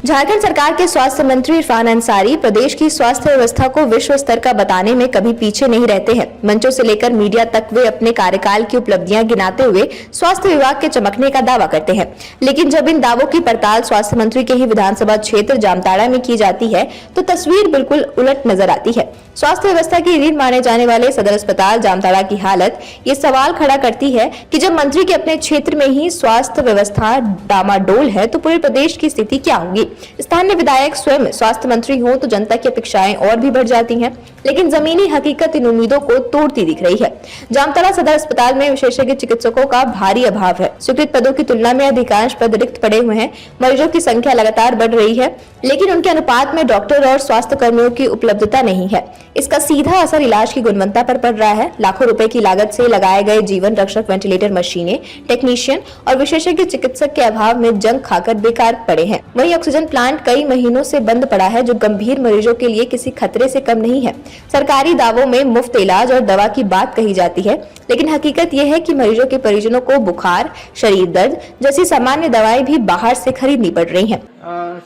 झारखंड सरकार के स्वास्थ्य मंत्री इरफान अंसारी प्रदेश की स्वास्थ्य व्यवस्था को विश्व स्तर का बताने में कभी पीछे नहीं रहते हैं। मंचों से लेकर मीडिया तक वे अपने कार्यकाल की उपलब्धियां गिनाते हुए स्वास्थ्य विभाग के चमकने का दावा करते हैं। लेकिन जब इन दावों की पड़ताल स्वास्थ्य मंत्री के ही विधानसभा क्षेत्र जामताड़ा में की जाती है तो तस्वीर बिल्कुल उलट नजर आती है। स्वास्थ्य व्यवस्था की रीढ़ माने जाने वाले सदर अस्पताल जामताड़ा की हालत ये सवाल खड़ा करती है कि जब मंत्री के अपने क्षेत्र में ही स्वास्थ्य व्यवस्था डामाडोल है तो पूरे प्रदेश की स्थिति क्या होगी। स्थानीय विधायक स्वयं स्वास्थ्य मंत्री हो तो जनता की अपेक्षाएं और भी बढ़ जाती हैं, लेकिन जमीनी हकीकत इन उम्मीदों को तोड़ती दिख रही है। जामताड़ा सदर अस्पताल में विशेषज्ञ चिकित्सकों का भारी अभाव है। स्वीकृत पदों की तुलना में अधिकांश पद रिक्त पड़े हुए हैं। मरीजों की संख्या लगातार बढ़ रही है, लेकिन उनके अनुपात में डॉक्टर और स्वास्थ्य कर्मियों की उपलब्धता नहीं है। इसका सीधा असर इलाज की गुणवत्ता पर पड़ रहा है। लाखों रुपए की लागत से लगाए गए जीवन रक्षक वेंटिलेटर मशीनें, टेक्नीशियन और विशेषज्ञ चिकित्सक के अभाव में जंग खाकर बेकार पड़े हैं। वहीं ऑक्सीजन प्लांट कई महीनों से बंद पड़ा है, जो गंभीर मरीजों के लिए किसी खतरे से कम नहीं है। सरकारी दावों में मुफ्त इलाज और दवा की बात कही जाती है, लेकिन हकीकत यह है कि मरीजों के परिजनों को बुखार, शरीर दर्द जैसी सामान्य दवाएं भी बाहर से खरीदनी पड़ रही हैं।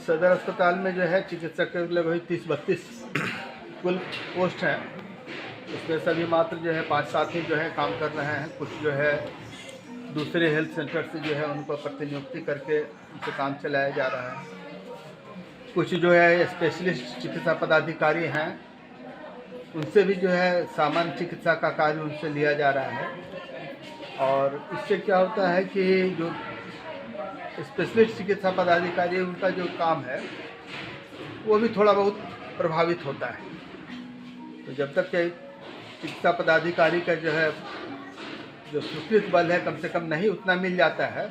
सदर अस्पताल में जो है चिकित्सक के लगभग 30-32 कुल पोस्ट हैं। उसमें सभी मात्र जो है 5-7 ही जो है काम कर रहे हैं। कुछ जो है दूसरे हेल्थ सेंटर से जो है उनको प्रतिनियुक्ति करके उनसे काम चलाया जा रहा है। कुछ जो है स्पेशलिस्ट चिकित्सा पदाधिकारी हैं, उनसे भी जो है सामान्य चिकित्सा का कार्य उनसे लिया जा रहा है। और इससे क्या होता है कि जो स्पेशलिस्ट चिकित्सा पदाधिकारी उनका जो काम है वो भी थोड़ा बहुत प्रभावित होता है। तो जब तक के चिकित्सा पदाधिकारी का जो है जो स्वीकृत बल है कम से कम नहीं उतना मिल जाता है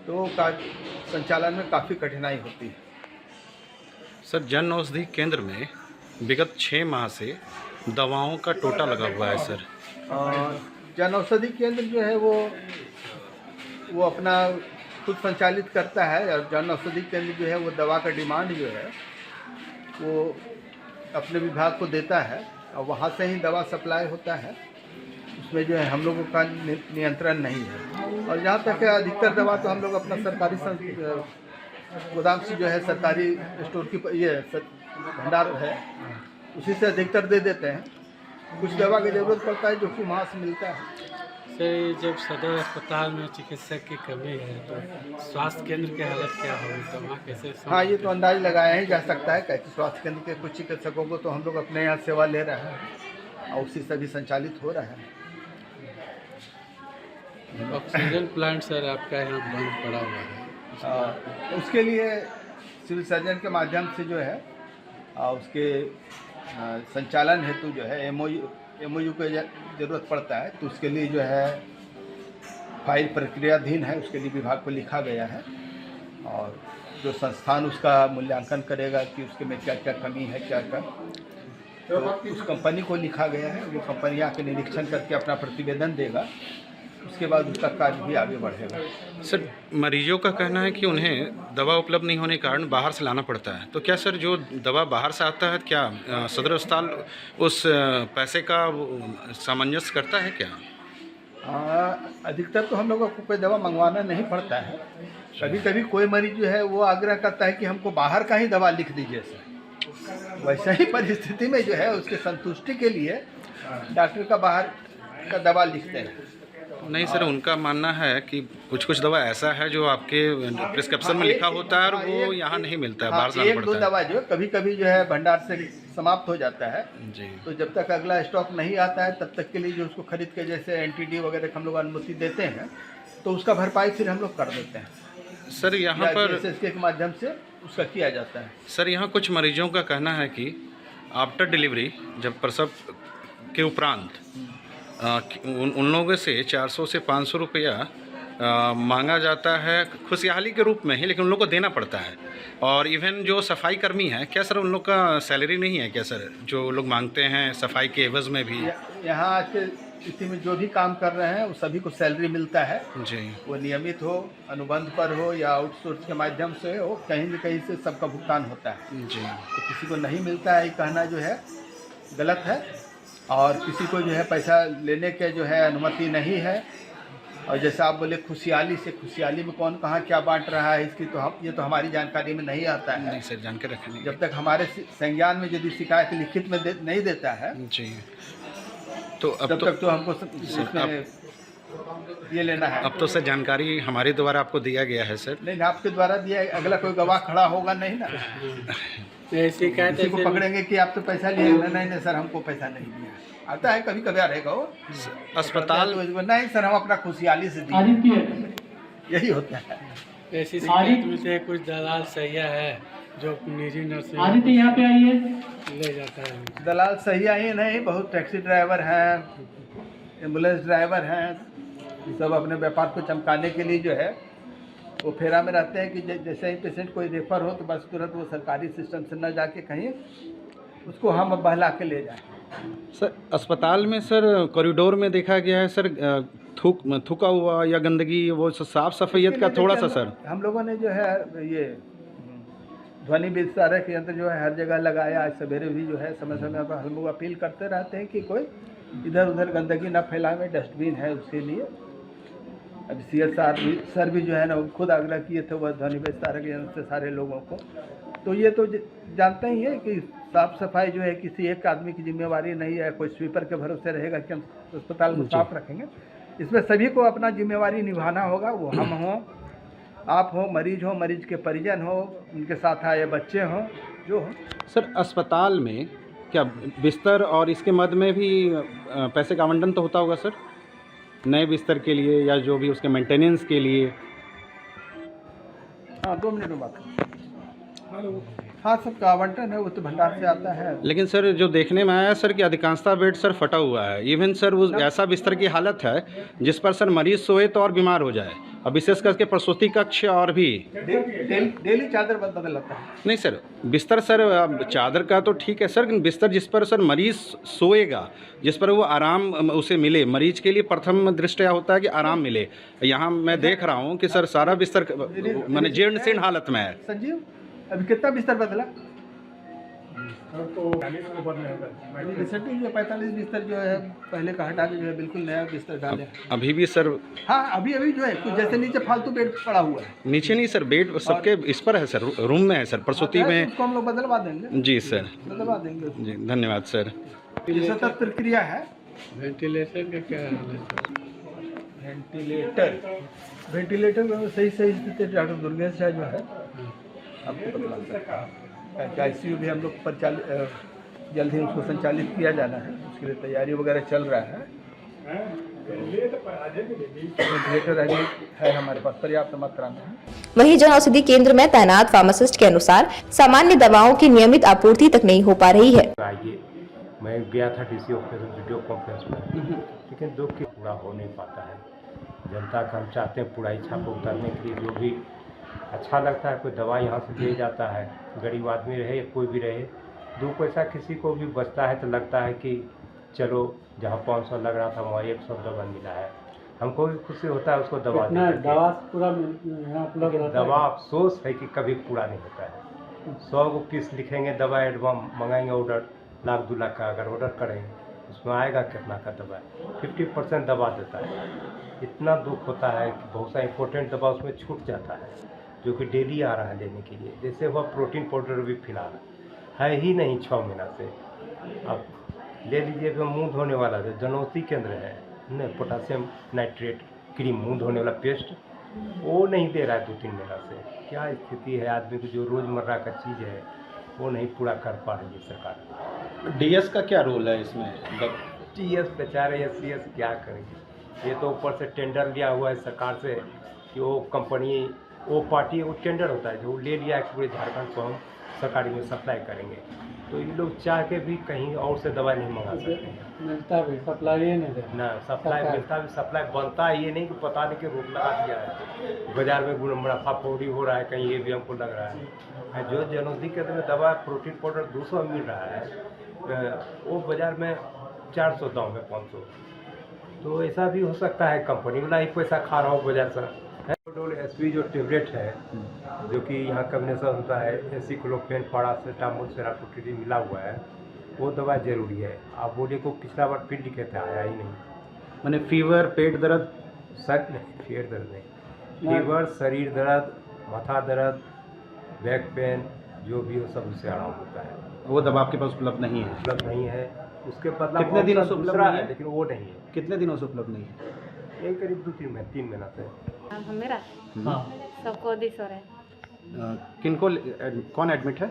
तो कार्य संचालन में काफ़ी कठिनाई होती है। सर, जन औषधि केंद्र में विगत 6 माह से दवाओं का टोटा लगा हुआ है सर। जन औषधि केंद्र जो है वो अपना खुद संचालित करता है और जन औषधि केंद्र जो है वो दवा का डिमांड जो है वो अपने विभाग को देता है और वहाँ से ही दवा सप्लाई होता है। उसमें जो है हम लोगों का नियंत्रण नहीं है। और जहाँ तक है अधिकतर दवा तो हम लोग अपना सरकारी गोदाम से जो है सरकारी स्टोर की ये भंडार है उसी से अधिकतर दे देते हैं। कुछ दवा की ज़रूरत पड़ता है जो कि वहाँ से मिलता है। सर, जब सदर अस्पताल में चिकित्सक की कमी है तो स्वास्थ्य केंद्र की हालत क्या होगी, तो वहाँ कैसे? हाँ, ये तो अंदाज लगाया ही जा सकता है कि स्वास्थ्य केंद्र के कुछ चिकित्सकों को तो हम लोग अपने यहाँ सेवा ले रहे हैं और उसी से भी संचालित हो रहा है। ऑक्सीजन प्लांट सर आपका यहाँ बंद पड़ा हुआ है, उसके लिए सिविल सर्जन के माध्यम से जो है उसके संचालन हेतु जो है एमओयू को ज़रूरत पड़ता है। तो उसके लिए जो है फाइल प्रक्रियाधीन है, उसके लिए विभाग को लिखा गया है और जो संस्थान उसका मूल्यांकन करेगा कि उसके में क्या क्या कमी है क्या क्या, तो उस कंपनी को लिखा गया है। वो कंपनी आके निरीक्षण करके अपना प्रतिवेदन देगा, उसके बाद उसका कार्य भी आगे बढ़ेगा। सर, मरीजों का कहना है कि उन्हें दवा उपलब्ध नहीं होने के कारण बाहर से लाना पड़ता है, तो क्या सर जो दवा बाहर से आता है क्या सदर अस्पताल उस पैसे का सामंजस्य करता है क्या? अधिकतर तो हम लोगों को कोई दवा मंगवाना नहीं पड़ता है। कभी कभी कोई मरीज जो है वो आग्रह करता है कि हमको बाहर का ही दवा लिख दीजिए सर। वैसे ही परिस्थिति में जो है उसके संतुष्टि के लिए डॉक्टर का बाहर का दवा लिखते हैं। नहीं सर, उनका मानना है कि कुछ कुछ दवा ऐसा है जो आपके प्रिस्क्रिप्शन में लिखा होता है और वो यहाँ नहीं मिलता है, बाहर से लाना पड़ता है। 1-2 दवा जो कभी कभी जो है भंडार से समाप्त हो जाता है जी, तो जब तक अगला स्टॉक नहीं आता है तब तक के लिए जो उसको खरीद के जैसे एंटीडी वगैरह हम लोग अनुमति देते हैं तो उसका भरपाई फिर हम लोग कर देते हैं। सर यहाँ पर इसके माध्यम से उसका किया जाता है। सर, यहाँ कुछ मरीजों का कहना है कि आफ्टर डिलीवरी जब प्रसव के उपरांत उन लोगों से 400 से 500 रुपया मांगा जाता है खुशहाली के रूप में ही, लेकिन उन लोग को देना पड़ता है। और इवन जो सफाई कर्मी है, क्या सर उन लोग का सैलरी नहीं है क्या सर, जो लोग मांगते हैं सफाई के एवज में भी? यहाँ आज के स्थिति में जो भी काम कर रहे हैं वो सभी को सैलरी मिलता है जी, वो नियमित हो, अनुबंध पर हो या आउटसोर्स के माध्यम से हो, कहीं न कहीं से सबका भुगतान होता है जी। तो किसी को नहीं मिलता है कहना जो है गलत है। और किसी को जो है पैसा लेने के जो है अनुमति नहीं है। और जैसे आप बोले खुशहाली से, खुशहाली में कौन कहाँ क्या बांट रहा है इसकी तो हम ये तो हमारी जानकारी में नहीं आता है। नहीं सर, जानकर रखेंगे जब तक हमारे संज्ञान में यदि शिकायत लिखित में नहीं देता है जी। तो अब तब तक तो हमको इसमें ये लेना है। अब तो सर जानकारी हमारे द्वारा आपको दिया गया है सर। नहीं, आपके द्वारा दिया, अगला कोई गवाह खड़ा होगा नहीं ना, शिकायत किसी को पकड़ेंगे कि आप तो पैसा लिए। नहीं सर, हमको पैसा नहीं दिया। आता है कभी कभी रहेगा वो अस्पताल तो नहीं सर, हम अपना खुशहाली से दिए, यही होता है। ऐसी शिकायत मिलती है कुछ दलाल सैया है जो निजी नर्सिंग यहाँ पे आइए ले जाता है। दलाल सही ही नहीं, बहुत टैक्सी ड्राइवर हैं, एम्बुलेंस ड्राइवर हैं, सब अपने व्यापार को चमकाने के लिए जो है वो फेरा में रहते हैं कि जैसे ही पेशेंट कोई रेफर हो तो बस तुरंत वो सरकारी सिस्टम से न जाके कहीं उसको हम बहला के ले जाएं। सर अस्पताल में सर कॉरिडोर में देखा गया है सर थूका हुआ या गंदगी, वो साफ सफाइयत का थोड़ा सा सर हम लोगों ने जो है ये ध्वनि विस्तारक यंत्र जो है हर जगह लगाया। आज सवेरे भी जो है समय समय पर हम लोग अपील करते रहते हैं कि कोई इधर उधर गंदगी न फैलावे, डस्टबिन है उसके लिए। अब CSR सर भी जो है ना खुद आग्रह किए थे वह ध्वनि विस्तारक यंत्र से सारे लोगों को। तो ये तो जानते ही है कि साफ़ सफाई जो है किसी एक आदमी की जिम्मेवारी नहीं है, कोई स्वीपर के भरोसे रहेगा कि हम अस्पताल को साफ रखेंगे। इसमें सभी को अपना जिम्मेवारी निभाना होगा, वो हम हों, आप हो, मरीज के परिजन हो, उनके साथ आए बच्चे हों, जो हो। सर अस्पताल में क्या बिस्तर और इसके मद में भी पैसे का आवंटन तो होता होगा सर, नए बिस्तर के लिए या जो भी उसके मेंटेनेंस के लिए? हाँ 2 मिनट में बात। हाँ, सबका आवंटन है, वो तो भंडार से आता है। लेकिन सर जो देखने में आया सर कि अधिकांशतः बेड सर फटा हुआ है। इवन सर वो ऐसा बिस्तर की हालत है जिस पर सर मरीज सोए तो और बीमार हो जाए, और विशेष करके प्रसूति कक्ष और भी डेली चादर बदलता है। नहीं सर, बिस्तर सर चादर का तो ठीक है सर, लेकिन बिस्तर जिस पर सर मरीज सोएगा, जिस पर वो आराम उसे मिले, मरीज के लिए प्रथम दृष्टया होता है कि आराम मिले। यहाँ मैं देख रहा हूँ कि सर सारा बिस्तर माने जीर्ण शीर्ण हालत में है। संजीव अभी कितना बिस्तर बदला? रिसेंटली जो 45 बिस्तर जो है पहले का हटा के जो है बिल्कुल नया बिस्तर डाले। अभी भी सर? हाँ अभी जो है कुछ जैसे नीचे फालतू बेड पड़ा हुआ है। नीचे नहीं सर, बेड सबके इस पर है सर, रूम में है सर, प्रसूति में। उसको हम लोग बदलवा देंगे। जी सर, बदलवा देंगे जी धन्यवाद सर। ये सतत प्रक्रिया है। वेंटिलेशन का क्या हाल है? वेंटिलेटर में सही स्थिति डॉक्टर दुर्गेश शाह जो है आपको बदला सकता है। ICU भी हम लोग जल्द ही उसको संचालित किया जाना है, उसके लिए तैयारी वगैरह चल रहा है। वेंटिलेटर है हमारे पास पर्याप्त मात्रा में है। वहीं जन औषधि केंद्र में तैनात फार्मासिस्ट के अनुसार सामान्य दवाओं की नियमित आपूर्ति तक नहीं हो पा रही है। आइए, मैं गया था DC ऑफिस वीडियो कॉन्फ्रेंस में, लेकिन दुख की पूरा हो नहीं पाता है। जनता का हम चाहते हैं पूरा इच्छा को उतारने के लिए, जो भी अच्छा लगता है, कोई दवा यहाँ से दे जाता है, गरीब आदमी रहे या कोई भी रहे, 2 पैसा किसी को भी बचता है तो लगता है कि चलो जहाँ 500 लग रहा था वहाँ 100 दवा मिला है, हमको भी खुशी होता है उसको दवा देने में। दवा पूरा यहाँ उपलब्ध लेकिन दवा अफसोस है कि कभी पूरा नहीं होता है। 100 को पीस लिखेंगे, दवा एडवांस मंगाएंगे, ऑर्डर 1 लाख 2 लाख का अगर ऑर्डर करेंगे उसमें आएगा कितना का दवा? 50% दवा देता है। इतना दुख होता है कि बहुत सा इंपॉर्टेंट दवा उसमें छूट जाता है, जो कि डेली आ रहा है लेने के लिए। जैसे वह प्रोटीन पाउडर भी फिलहाल है ही नहीं 6 महीना से। अब ले लीजिए, जो मुंह धोने वाला जो जनौषधि केंद्र है न, पोटासियम नाइट्रेट क्रीम मुंह धोने वाला पेस्ट, वो नहीं दे रहा है 2-3 महीना से। क्या स्थिति है? आदमी को जो रोज़मर्रा का चीज़ है वो नहीं पूरा कर पा रही है सरकार। DS का क्या रोल है इसमें? TS बेचारे SCS क्या करेंगे? ये तो ऊपर से टेंडर लिया हुआ है सरकार से कि वो कंपनी, वो पार्टी, वो टेंडर होता है जो ले लिया है पूरे झारखंड को हम सरकारी में सप्लाई करेंगे। तो ये लोग चाह के भी कहीं और से दवा नहीं मंगा सकते हैं। मिलता भी सप्लाई नहीं दे ना सप्लाई मिलता भी, सप्लाई बनता है, ये नहीं कि पता नहीं कि रोक लगा दिया है। बाजार में मुनाफाखोरी हो रहा है कहीं, ये भी हमको लग रहा है। जो जनौषधि केंद्र में दवा प्रोटीन पाउडर 200 मिल रहा है, वो बाजार में 400 दाम है, 500। तो ऐसा भी हो सकता है कंपनी वाला ही पैसा खा रहा हो बाजार से। SP जो टेबलेट है, जो कि यहाँ कम्बिनेशन होता है एसिक्लोफेन, पैरासीटामोल, सेराटोट्रिन मिला हुआ है, वो दवा जरूरी है। आप बोलिए को पिछला बार फिर लिखे थे, आया ही नहीं। मैंने फीवर, पेट दर्द सर नहीं, पेट दर्द नहीं, फीवर, शरीर दर्द, माथा दर्द, बैक पेन, जो भी हो सब उससे आराम होता है। वो दवा आपके पास उपलब्ध नहीं है? उपलब्ध नहीं है, उसके बदला कितने दिनों से उपलब्ध दूसरा नहीं है? लेकिन वो नहीं है। कितने दिनों से उपलब्ध नहीं है? यही करीब 3 महीना से। मेरा सबको दिस हो रहा है। किनको कौन एडमिट है?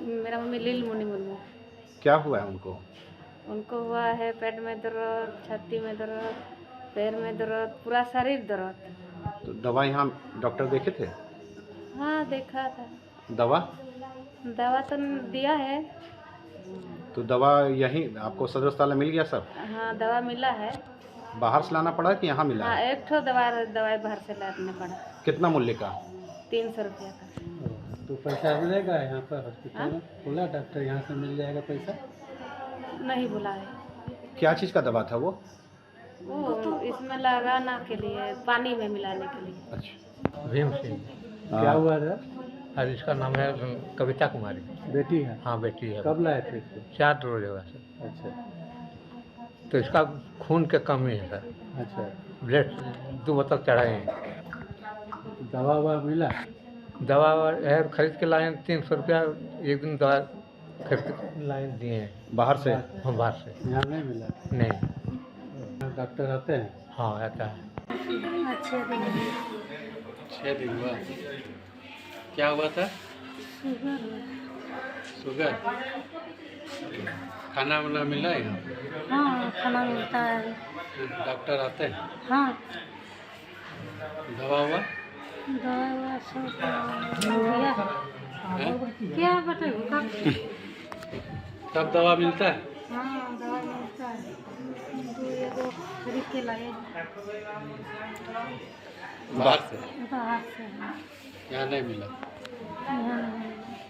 मेरा मम्मी लील मुनि मुर्मू। क्या हुआ है उनको? उनको हुआ है पेट में दर्द, छाती में दर्द, पैर में दर्द, पूरा शरीर दर्द। तो दवा यहाँ डॉक्टर देखे थे? हाँ देखा था। दवा दवा तो दिया है। तो दवा यहीं आपको सदर अस्पताल में मिल गया सब? हाँ दवा मिला है। बाहर से लाना पड़ा कि यहाँ मिला? हाँ एक ठो दवाई बाहर से लाना पड़ा। कितना मूल्य का? 300 रुपया का। तो पैसा मिलेगा यहाँ पर हॉस्पिटल में? बोला डॉक्टर यहाँ से मिल जाएगा पैसा? नहीं बोला है। क्या चीज़ का दवा था वो? वो इसमें लगाना के लिए, पानी में मिलाने के लिए। अच्छा। भीम सिंह। क्या हुआ था? और इसका नाम है कविता कुमारी। बेटी है? हाँ बेटी है। कब लाए थे इसको? 4 रोज होगा सर। अच्छा तो इसका खून के कमी है सर। अच्छा। ब्लड 2 बोतल चढ़ाए हैं। दवा ववा मिला? दवा है खरीद के लाए 300 रुपया, एक दिन दवा खरीद के लाए दिए हैं बाहर से? हम बाहर से। यहाँ नहीं मिला? नहीं। डॉक्टर आते हैं? हाँ आता है। 6 दिन हुआ। क्या हुआ था? शुगर। खाना वाना मिला यहाँ पे? हाँ खाना मिलता है। डॉक्टर आते हैं? हाँ दवा हुआ? दवा सब दिया है। क्या बताइए तब दवा मिलता है? हाँ दवा मिलता है। 2 खरीद के लाए बाहर से? बाहर से। यहाँ नहीं मिला?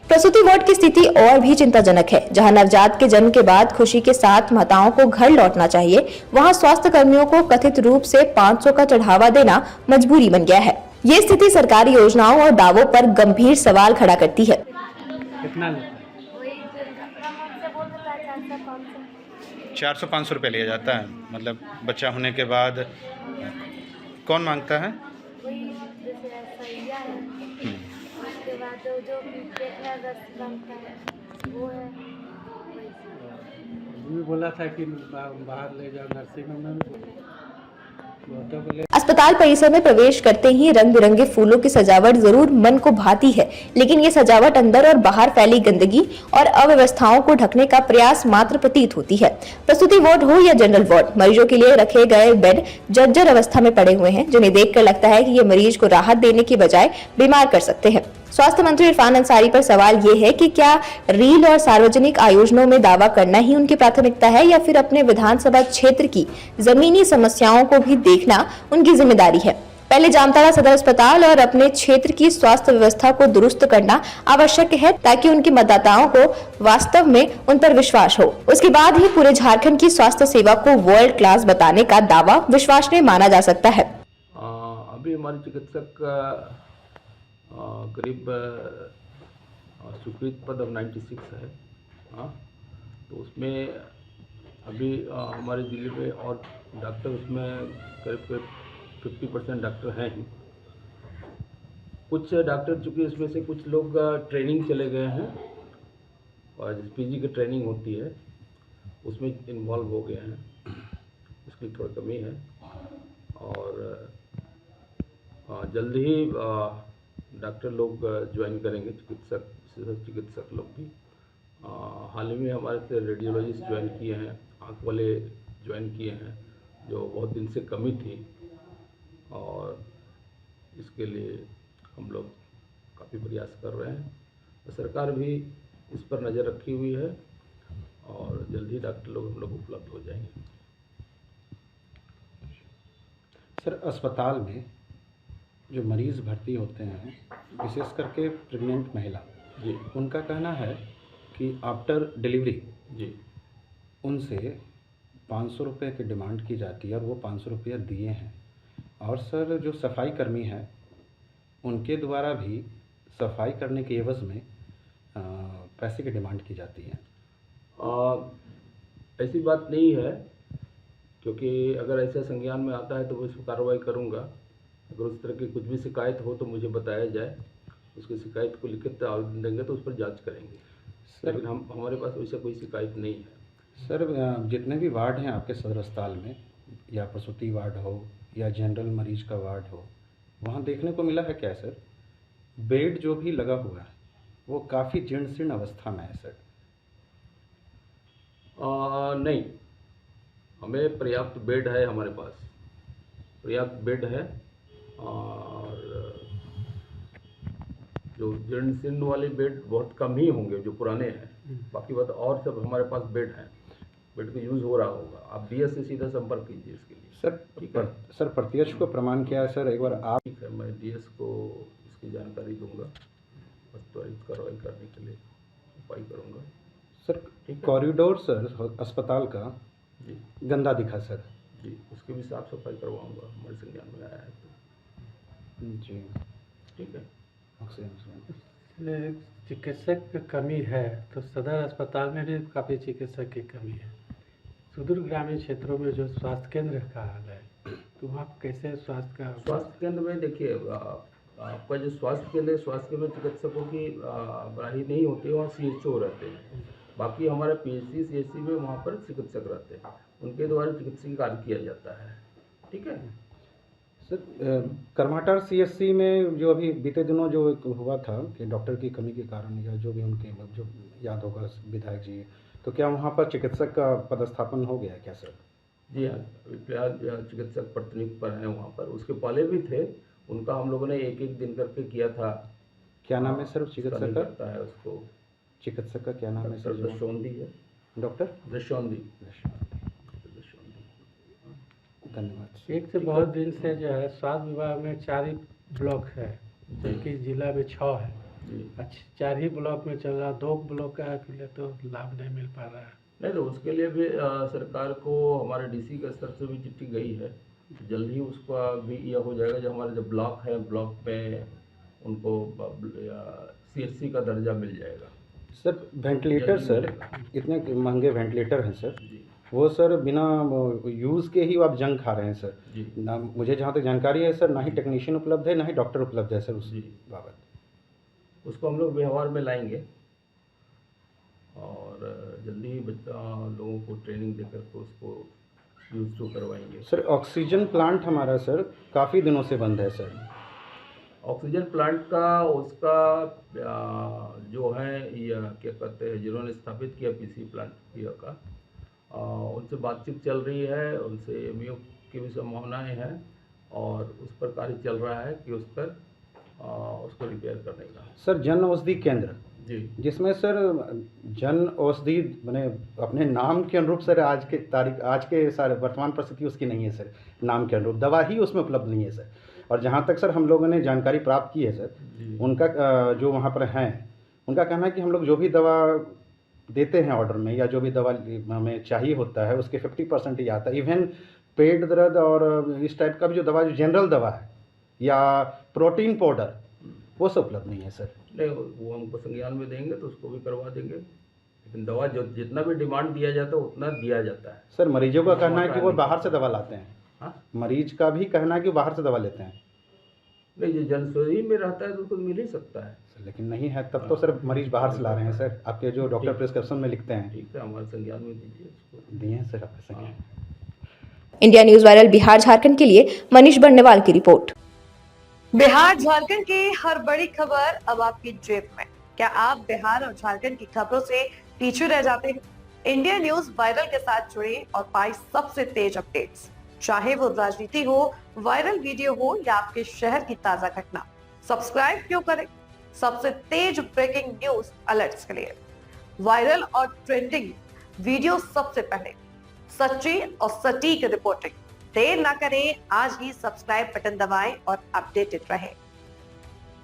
प्रसूति वार्ड की स्थिति और भी चिंताजनक है। जहां नवजात के जन्म के बाद खुशी के साथ माताओं को घर लौटना चाहिए, वहां स्वास्थ्य कर्मियों को कथित रूप से 500 का चढ़ावा देना मजबूरी बन गया है। ये स्थिति सरकारी योजनाओं और दावों पर गंभीर सवाल खड़ा करती है। कितना लेता है? 400-500 रुपये लिया जाता है। मतलब बच्चा होने के बाद कौन मांगता है? उसके बाद जो बनता है वो है। भी बोला था कि बाहर ले जाओ, नर्सिंग होम में भी बोला। अस्पताल परिसर में प्रवेश करते ही रंग बिरंगे फूलों की सजावट जरूर मन को भाती है, लेकिन ये सजावट अंदर और बाहर फैली गंदगी और अव्यवस्थाओं को ढकने का प्रयास मात्र प्रतीत होती है। प्रसूति वार्ड हो या जनरल वार्ड, मरीजों के लिए रखे गए बेड जर्जर अवस्था में पड़े हुए हैं, जिन्हें देखकर लगता है कि ये मरीज को राहत देने की बजाय बीमार कर सकते हैं। स्वास्थ्य मंत्री इरफान अंसारी पर सवाल ये है कि क्या रील और सार्वजनिक आयोजनों में दावा करना ही उनकी प्राथमिकता है या फिर अपने विधानसभा क्षेत्र की जमीनी समस्याओं को भी देखना उनकी जिम्मेदारी है। पहले जामताड़ा सदर अस्पताल और अपने क्षेत्र की स्वास्थ्य व्यवस्था को दुरुस्त करना आवश्यक है, ताकि उनके मतदाताओं को वास्तव में उन पर विश्वास हो। उसके बाद ही पूरे झारखंड की स्वास्थ्य सेवा को वर्ल्ड क्लास बताने का दावा विश्वसनीय माना जा सकता है। अभी हमारे चिकित्सक करीब स्वीकृत पद अब 96 है। हाँ, तो उसमें अभी हमारे जिले में और डॉक्टर उसमें करीब 50% डॉक्टर हैं ही। कुछ डॉक्टर चूँकि इसमें से कुछ लोग ट्रेनिंग चले गए हैं और जिस पीजी की ट्रेनिंग होती है उसमें इन्वॉल्व हो गए हैं, उसकी थोड़ी कमी है। और जल्द ही डॉक्टर लोग ज्वाइन करेंगे, चिकित्सक लोग भी। हाल ही में हमारे से रेडियोलॉजिस्ट ज्वाइन किए हैं, आँख वाले ज्वाइन किए हैं, जो बहुत दिन से कमी थी। और इसके लिए हम लोग काफ़ी प्रयास कर रहे हैं। तो सरकार भी इस पर नज़र रखी हुई है और जल्द ही डॉक्टर लोग हम लोग उपलब्ध हो जाएंगे। सर, अस्पताल में जो मरीज़ भर्ती होते हैं, विशेष करके प्रेग्नेंट महिला जी, उनका कहना है कि आफ्टर डिलीवरी जी, उनसे 500 रुपये की डिमांड की जाती है और वो 500 रुपया दिए हैं। और सर, जो सफाई कर्मी हैं उनके द्वारा भी सफाई करने के एवज़ में पैसे की डिमांड की जाती है। ऐसी बात नहीं है। क्योंकि अगर ऐसा संज्ञान में आता है तो मैं इस पर कार्रवाई करूँगा। अगर उस तरह की कुछ भी शिकायत हो तो मुझे बताया जाए, उसकी शिकायत को लिखित आवेदन देंगे तो उस पर जांच करेंगे। लेकिन हमारे पास वैसा कोई शिकायत नहीं है। सर जितने भी वार्ड हैं आपके सदर अस्पताल में, या प्रसूति वार्ड हो या जनरल मरीज का वार्ड हो, वहाँ देखने को मिला है क्या सर? बेड जो भी लगा हुआ है वो काफ़ी जीर्ण शीर्ण अवस्था में है सर। नहीं, हमें पर्याप्त बेड है, हमारे पास पर्याप्त बेड है। और जो जीर्ण शीर्ण वाले बेड बहुत कम ही होंगे जो पुराने हैं, बाकी बात और सब हमारे पास बेड हैं। बेड का यूज़ हो रहा होगा। आप डीएस से सीधा संपर्क कीजिए इसके लिए। सर प्रत्यक्ष को प्रमाण क्या है सर? एक बार आप। ठीक है, मैं डीएस को इसकी जानकारी दूंगा और त्वरित कार्रवाई करने के लिए उपाय करूंगा। सर कॉरिडोर सर अस्पताल का जी गंदा दिखा सर। जी, उसकी भी साफ सफाई करवाऊंगा, हमारे संज्ञान में आया है तो। जी ठीक है। इसलिए चिकित्सक की कमी है तो सदर अस्पताल में भी काफ़ी चिकित्सक की कमी है। सुदूर ग्रामीण क्षेत्रों में जो स्वास्थ्य केंद्र का हाल है तो वहाँ कैसे स्वास्थ्य केंद्र में देखिए, आपका जो स्वास्थ्य केंद्र है, स्वास्थ्य केंद्र में चिकित्सकों की बराही नहीं होती है, वहाँ CHO रहते हैं। बाकी हमारे PHC CHC में वहाँ पर चिकित्सक रहते हैं, उनके द्वारा चिकित्सकीय कार्य किया जाता है। ठीक है सर करमाटार CSC में जो अभी बीते दिनों जो एक हुआ था कि डॉक्टर की कमी के कारण, या जो भी उनके जो याद होगा विधायक जी, तो क्या वहाँ पर चिकित्सक का पदस्थापन हो गया है क्या सर? जी हाँ, फिलहाल चिकित्सक प्रतिनियुक्त पर हैं वहाँ पर। उसके पहले भी थे, उनका हम लोगों ने एक दिन करके किया था। क्या नाम है सर चिकित्सक का? करता है उसको, चिकित्सक का क्या नाम है सर? दशौंधी है। डॉक्टर दशौंधी। धन्यवाद। एक से बहुत दिन से जो है स्वास्थ्य विभाग में 4 ही ब्लॉक है, जबकि जिला में 6 है। अच्छा, 4 ही ब्लॉक में चल रहा, 2 ब्लॉक का के लिए तो लाभ नहीं मिल पा रहा है। नहीं तो उसके लिए भी सरकार को हमारे DC के स्तर से भी चिट्ठी गई है। जल्द ही उसका भी यह हो जाएगा। जो हमारे जो ब्लॉक है, ब्लॉक में उनको CHC का दर्जा मिल जाएगा। सर वेंटिलेटर सर, इतने महंगे वेंटिलेटर हैं सर, वो सर बिना यूज़ के ही आप जंग खा रहे हैं सर। ना मुझे जहाँ तक जानकारी है सर, ना ही टेक्नीशियन उपलब्ध है, ना ही डॉक्टर उपलब्ध है सर उस बाबत। उसको हम लोग व्यवहार में लाएंगे और जल्दी ही लोगों को ट्रेनिंग देकर के उसको यूज टू करवाएंगे। सर ऑक्सीजन प्लांट हमारा सर काफ़ी दिनों से बंद है सर। ऑक्सीजन प्लांट का उसका जो है या क्या कहते हैं, जिन्होंने स्थापित किया PC प्लांट का, उनसे बातचीत चल रही है, उनसे MOU की भी संभावनाएं हैं और उस पर कार्य चल रहा है कि उस पर उसको रिपेयर करने का। सर जन औषधि केंद्र जी, जिसमें सर जन औषधि मैंने अपने नाम के अनुरूप सर आज के सारे वर्तमान परिस्थिति उसकी नहीं है सर, नाम के अनुरूप दवा ही उसमें उपलब्ध नहीं है सर। और जहाँ तक सर हम लोगों ने जानकारी प्राप्त की है सर, उनका जो वहाँ पर हैं उनका कहना है कि हम लोग जो भी दवा देते हैं ऑर्डर में, या जो भी दवा हमें चाहिए होता है उसके 50% ही आता है। इवन पेट दर्द और इस टाइप का भी जो दवा, जो जनरल दवा है या प्रोटीन पाउडर, वो सब उपलब्ध नहीं है सर। नहीं, वो हमको संज्ञान में देंगे तो उसको भी करवा देंगे, लेकिन दवा जो जितना भी डिमांड दिया जाता है उतना दिया जाता है। सर मरीजों का कहना है कि वो बाहर से दवा लाते हैं। हाँ, मरीज का भी कहना है कि बाहर से दवा लेते हैं। नहीं, जो जनशोधी में रहता है तो उसको मिल ही सकता है सर लेकिन नहीं है, तब तो सर मरीज बाहर से ला रहे हैं सर, आपके जो डॉक्टर प्रिस्क्रिप्शन में लिखते हैं। ठीक है, हमारे संज्ञान में दीजिए उसको। दिए हैं सर आपके संज्ञान। India news viral Bihar Jharkhand के लिए मनीष बर्नेवाल की रिपोर्ट। बिहार झारखंड की हर बड़ी खबर अब आपकी जेब में। क्या आप बिहार और झारखंड की खबरों से पीछे रह जाते हैं? इंडिया न्यूज वायरल के साथ जुड़े और पाएं सबसे तेज अपडेट्स, चाहे वो राजनीति हो, वायरल वीडियो हो या आपके शहर की ताजा घटना। सब्सक्राइब क्यों करें? सबसे तेज ब्रेकिंग न्यूज अलर्ट्स के लिए, वायरल और ट्रेंडिंग वीडियो सबसे पहले, सच्ची और सटीक रिपोर्टिंग। देर ना करें, आज ही सब्सक्राइब बटन दबाएं और अपडेटेड रहें।